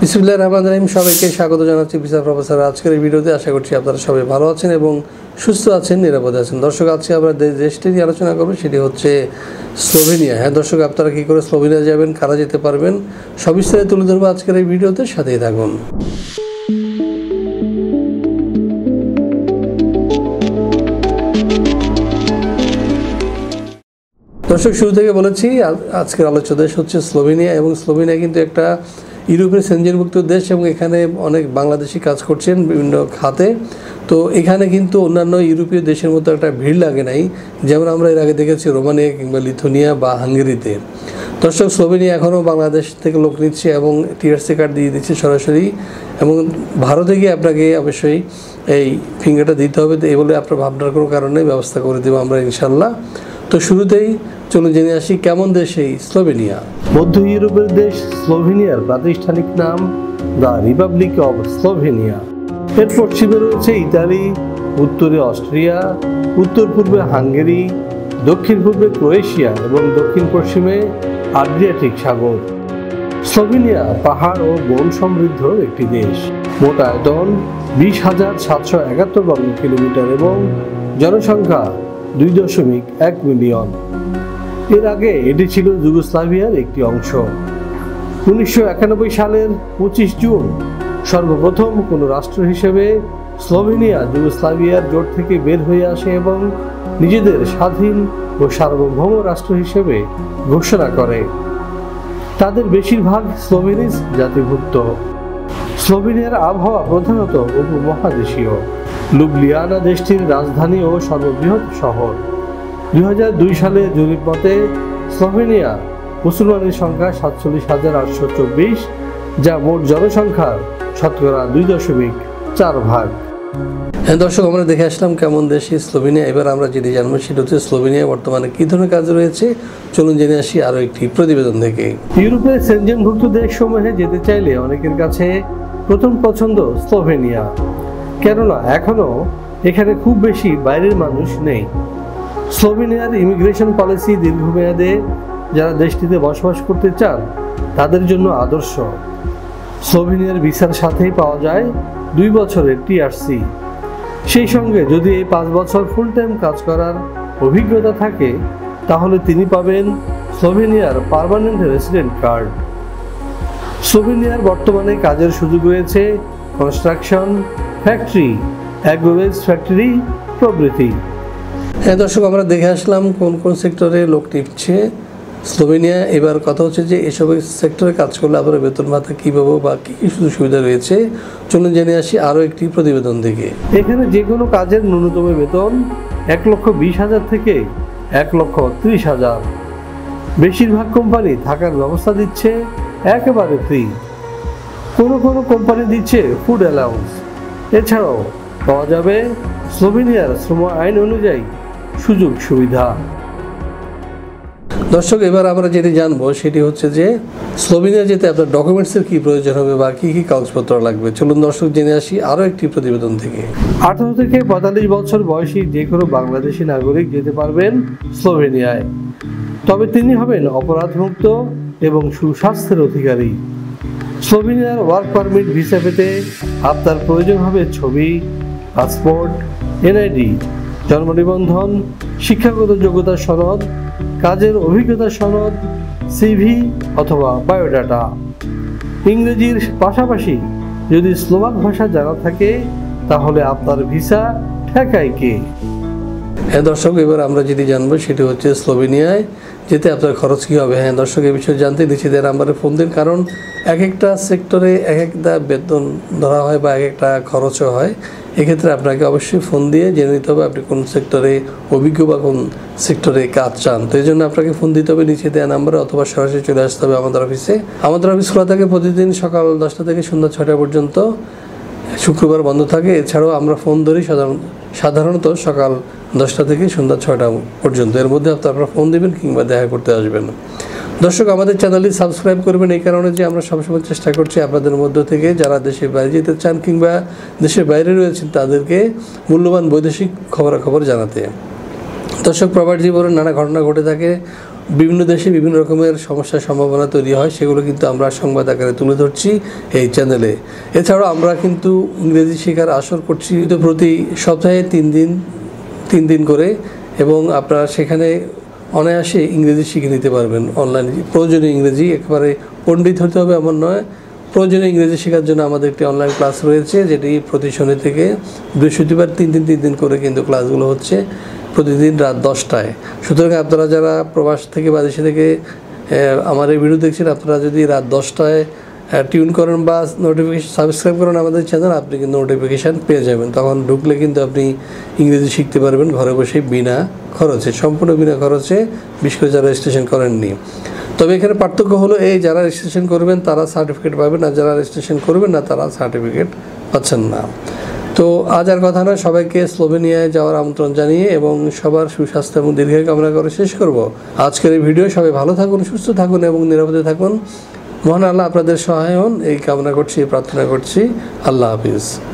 বিসমিল্লাহির রহমানির রহিম। সবাইকে স্বাগত জানাচ্ছি ভিসা প্রফেসর আজকের এই ভিডিওতে। আশা করছি আপনারা সবাই ভালো আছেন এবং সুস্থ আছেন, নিরাপদে আছেন। দর্শক, আজকে আমরা দেশটি নিয়ে আলোচনা করবো, সেটি হচ্ছে স্লোভেনিয়া। হ্যাঁ দর্শক, আপনারা কী করে স্লোভেনিয়া যাবেন, কারা যেতে পারবেন, সবিস্তারে তুলে ধরবো আজকের এই ভিডিওতে, সাথেই থাকুন। দর্শক, শুরু থেকে বলেছি আজকের আলোচ্য দেশ হচ্ছে স্লোভেনিয়া, এবং স্লোভেনিয়া কিন্তু একটা ইউরোপের সেনজেনভুক্ত দেশ এবং এখানে অনেক বাংলাদেশি কাজ করছেন বিভিন্ন খাতে। তো এখানে কিন্তু অন্যান্য ইউরোপীয় দেশের মতো একটা ভিড় লাগে নাই, যেমন আমরা এর আগে দেখেছি রোমানিয়া কিংবা লিথুনিয়া বা হাঙ্গেরিতে। দর্শক, স্লোভেনিয়া এখনও বাংলাদেশ থেকে লোক নিচ্ছে এবং টিআরসি কার্ড দিয়ে দিচ্ছে সরাসরি, এবং ভারতে গিয়ে আপনাকে অবশ্যই এই ফিঙ্গারটা দিতে হবে। তো এই বলে আপনার ভাবনার কোনো কারণে ব্যবস্থা করে দেবো আমরা ইনশাল্লাহ। তো শুরুতেই চলুন জেনে আসি কেমন দেশ এই স্লোভেনিয়া। মধ্য ইউরোপের দেশ স্লোভেনিয়ার প্রাতিষ্ঠানিক নাম দ্য রিপাবলিক অব স্লোভেনিয়া। এর পশ্চিমে রয়েছে ইতালি, উত্তরে অস্ট্রিয়া, উত্তর পূর্বে হাঙ্গেরি, দক্ষিণ পূর্বে ক্রোয়েশিয়া এবং দক্ষিণ পশ্চিমে আড্রিয়াটিক সাগর। স্লোভেনিয়া পাহাড় ও বন সমৃদ্ধ একটি দেশ। মোট আয়তন 20,771 বর্গ কিলোমিটার এবং জনসংখ্যা 2.1 মিলিয়ন। এর আগে এটি ছিল যুগোস্লাভিয়ার একটি অংশ। 1991 সালের 25 জুন সর্বপ্রথম কোনো রাষ্ট্র হিসেবে স্লোভেনিয়া যুগোস্লাভিয়ার জোট থেকে বের হয়ে আসে এবং নিজেদের স্বাধীন ও সার্বভৌম রাষ্ট্র হিসেবে ঘোষণা করে। তাদের বেশিরভাগ স্লোভেনিজ জাতিভুক্ত। স্লোভেনিয়ার আবহাওয়া প্রধানত উপমহাদেশীয়। লুবলিয়ানা দেশটির রাজধানী ও সর্ববৃহৎ শহর। 2002 সালে জরিপ মতে স্লোভেনিয়া মুসলমানের সংখ্যা 47,824, যা মোট জনসংখ্যার শতকরা 2.4 ভাগ। হ্যাঁ দর্শক, আমরা দেখে আসলাম কেমন দেশ স্লোভেনিয়া। এবার আমরা যেটি জানবো সেটা হচ্ছে স্লোভেনিয়া বর্তমানে কী ধরনের কাজ রয়েছে। চলুন জেনে আসি আরও একটি প্রতিবেদন থেকে। ইউরোপের সেনজেনভুক্ত দেশসমূহে যেতে চাইলে অনেকের কাছে প্রথম পছন্দ স্লোভেনিয়া, কেননা এখনও এখানে খুব বেশি বাইরের মানুষ নেই। স্লোভেনিয়ার ইমিগ্রেশন পলিসি দীর্ঘমেয়াদে যারা দেশটিতে বসবাস করতে চান তাদের জন্য আদর্শ। স্লোভেনিয়ার ভিসার সাথেই পাওয়া যায় 2 বছরের টিআরসি। সেই সঙ্গে যদি এই 5 বছর ফুল টাইম কাজ করার অভিজ্ঞতা থাকে তাহলে তিনি পাবেন স্লোভেনিয়ার পার্মানেন্ট রেসিডেন্ট কার্ড। স্লোভেনিয়ার বর্তমানে কাজের সুযোগ রয়েছে কনস্ট্রাকশন, ফ্যাক্টরি, অ্যাগ্রোভেজ ফ্যাক্টরি প্রভৃতি। হ্যাঁ দর্শক, আমরা দেখে আসলাম কোন কোন সেক্টরে লোক নিচ্ছে স্লোভেনিয়া। এবার কথা হচ্ছে যে এসব সেক্টরে কাজ করলে আমরা বেতন ভাতা কী পাবো বা কী কী সুযোগ সুবিধা রয়েছে। চলুন জেনে আসি আরও একটি প্রতিবেদন থেকে। এখানে যে কোনো কাজের ন্যূনতম বেতন 1,20,000 থেকে 1,30,000। বেশিরভাগ কোম্পানি থাকার ব্যবস্থা দিচ্ছে একেবারে ফ্রি। কোনো কোনো কোম্পানি দিচ্ছে ফুড অ্যালাউন্স। এছাড়াও পাওয়া যাবে স্লোভেনিয়ার শ্রম আইন অনুযায়ী সুযোগ সুবিধা। দর্শক, এবার আমরা যেটি জানবো সেটি হচ্ছে যে স্লোভেনিয়া যেতে আপনার ডকুমেন্টসের কী প্রয়োজন হবে বা কী কী কাগজপত্র লাগবে। চলুন দর্শক জেনে আসি আরও একটি প্রতিবেদন থেকে। 18 থেকে 45 বছর বয়সী যে কোনো বাংলাদেশি নাগরিক যেতে পারবেন স্লোভেনিয়ায়, তবে তিনি হবেন অপরাধমুক্ত এবং সুস্বাস্থ্যের অধিকারী। স্লোভেনিয়ার ওয়ার্ক পারমিট ভিসা পেতে আপনার প্রয়োজন হবে ছবি, পাসপোর্ট, এনআইডি, জন্ম নিবন্ধন, শিক্ষাগত যোগ্যতা সনদ, কাজের অভিজ্ঞতা সনদ, সিভি অথবা বায়োডাটা। ইংরেজির পাশাপাশি যদি স্লোভাক ভাষা জানা থাকে তাহলে আপনার ভিসা ঠেকায় কে। হ্যাঁ দর্শক, এবার আমরা যেটি জানবো সেটি হচ্ছে স্লোভেনিয়ায় যেতে আপনার খরচ কী হবে। হ্যাঁ দর্শক, এই বিষয়ে জানতে নিচে দেওয়া নাম্বারে ফোন দিন, কারণ এক একটা সেক্টরে এক একটা বেতন ধরা হয় বা এক একটা খরচও হয়। এক্ষেত্রে আপনাকে অবশ্যই ফোন দিয়ে জেনে নিতে হবে আপনি কোন সেক্টরে অভিজ্ঞ বা কোন সেক্টরে কাজ চান। তো এই জন্য আপনাকে ফোন দিতে হবে নিচে দেওয়া নাম্বারে, অথবা সরাসরি চলে আসতে হবে আমাদের অফিসে। আমাদের অফিস খোলা থাকে প্রতিদিন সকাল 10টা থেকে সন্ধ্যা 6টা পর্যন্ত, শুক্রবার বন্ধ থাকে। এছাড়াও আমরা ফোন ধরি সাধারণত সকাল 10টা থেকে সন্ধ্যা 6টা পর্যন্ত। এর মধ্যে আপনারা ফোন দেবেন কিংবা দেখা করতে আসবেন। দর্শক, আমাদের চ্যানেলটি সাবস্ক্রাইব করবেন এই কারণে যে আমরা সবসময় চেষ্টা করছি আপনাদের মধ্য থেকে যারা দেশের বাইরে যেতে চান কিংবা দেশের বাইরে রয়েছেন তাদেরকে মূল্যবান বৈদেশিক খবরাখবর জানাতে। দর্শক, প্রবাস জীবনের নানা ঘটনা ঘটে থাকে, বিভিন্ন দেশে বিভিন্ন রকমের সমস্যার সম্ভাবনা তৈরি হয়, সেগুলো কিন্তু আমরা সংবাদ আকারে তুলে ধরছি এই চ্যানেলে। এছাড়াও আমরা কিন্তু ইংরেজি শেখার আসর করছি তো প্রতি সপ্তাহে 3 দিন করে, এবং আপনারা সেখানে অনায়াসে ইংরেজি শিখে নিতে পারবেন অনলাইনে। প্রয়োজনীয় ইংরেজি, একেবারে পণ্ডিত হতে হবে এমন নয়, প্রয়োজনীয় ইংরেজি শেখার জন্য আমাদের একটি অনলাইন ক্লাস রয়েছে, যেটি প্রতি শনি থেকে বৃহস্পতিবার 3 দিন করে কিন্তু ক্লাসগুলো হচ্ছে প্রতিদিন রাত 10টায়। সুতরাং আপনারা যারা প্রবাস থেকে বা দেশে থেকে আমার এই ভিডিও দেখছেন, আপনারা যদি রাত 10টায় টিউন করেন বা নোটিফিকেশন সাবস্ক্রাইব করেন আমাদের চ্যানেল, আপনি কিন্তু নোটিফিকেশান পেয়ে যাবেন। তখন ঢুকলে কিন্তু আপনি ইংরেজি শিখতে পারবেন ঘরে বসে বিনা খরচে, সম্পূর্ণ বিনা খরচে, বিশেষ করে যারা রেজিস্ট্রেশন করেননি। তবে এখানে পার্থক্য হলো এই, যারা রেজিস্ট্রেশন করবেন তারা সার্টিফিকেট পাবেন, আর যারা রেজিস্ট্রেশন করবেন না তারা সার্টিফিকেট পাচ্ছেন না। তো আজ আর কথা নয়, সবাইকে স্লোভেনিয়ায় যাওয়ার আমন্ত্রণ জানিয়ে এবং সবার সুস্বাস্থ্য এবং দীর্ঘায়ু কামনা করে শেষ করব আজকের এই ভিডিও। সবাই ভালো থাকুন, সুস্থ থাকুন এবং নিরাপদে থাকুন। মহান আল্লাহ আপনাদের সহায় হন এই কামনা করছি, প্রার্থনা করছি। আল্লাহ হাফিজ।